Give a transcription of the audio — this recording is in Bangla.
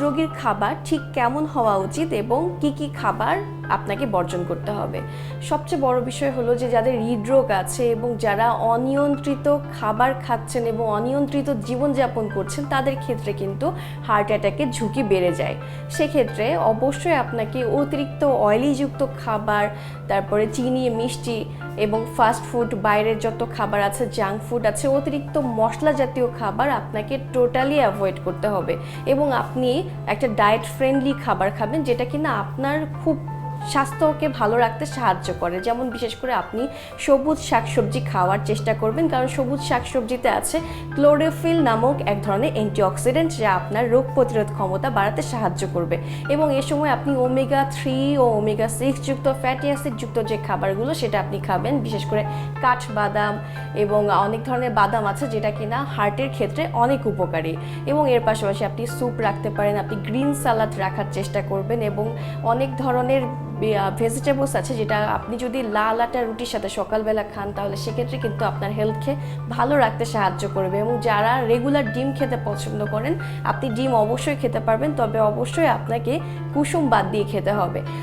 হৃদরোগীর খাবার ঠিক কেমন হওয়া উচিত এবং কি খাবার আপনাকে বর্জন করতে হবে। সবচেয়ে বড় বিষয় হলো যে যাদের হৃদরোগ আছে এবং যারা অনিয়ন্ত্রিত খাবার খাচ্ছেন এবং অনিয়ন্ত্রিত জীবনযাপন করছেন তাদের ক্ষেত্রে কিন্তু হার্ট অ্যাটাকের ঝুঁকি বেড়ে যায়। সেক্ষেত্রে অবশ্যই আপনাকে অতিরিক্ত অয়েলিযুক্ত খাবার, তারপরে চিনি, মিষ্টি এবং ফাস্ট ফুড, বাইরের যত খাবার আছে, জাঙ্ক ফুড আছে, অতিরিক্ত মশলা জাতীয় খাবার আপনাকে টোটালি অ্যাভয়েড করতে হবে এবং আপনি একটা ডায়েট ফ্রেন্ডলি খাবার খাবেন যেটা কিনা আপনার খুব স্বাস্থ্যকে ভালো রাখতে সাহায্য করে। যেমন বিশেষ করে আপনি সবুজ শাকসবজি খাওয়ার চেষ্টা করবেন, কারণ সবুজ শাকসবজিতে আছে ক্লোরোফিল নামক এক ধরনের অ্যান্টিঅক্সিডেন্ট যা আপনার রোগ প্রতিরোধ ক্ষমতা বাড়াতে সাহায্য করবে। এবং এ সময় আপনি ওমেগা 3 ও ওমেগা 6 যুক্ত ফ্যাটি অ্যাসিড যুক্ত যে খাবারগুলো সেটা আপনি খাবেন, বিশেষ করে কাঠবাদাম এবং অনেক ধরনের বাদাম আছে যেটা কিনা হার্টের ক্ষেত্রে অনেক উপকারী। এবং এর পাশাপাশি আপনি স্যুপ রাখতে পারেন, আপনি গ্রিন সালাদ রাখার চেষ্টা করবেন এবং অনেক ধরনের ভেজিটেবলস আছে যেটা আপনি যদি লাল আটা রুটির সাথে সকালবেলা খান তাহলে সেক্ষেত্রে কিন্তু আপনার হেলথকে ভালো রাখতে সাহায্য করবে। এবং যারা রেগুলার ডিম খেতে পছন্দ করেন আপনি ডিম অবশ্যই খেতে পারবেন, তবে অবশ্যই আপনাকে কুসুম বাদ দিয়ে খেতে হবে।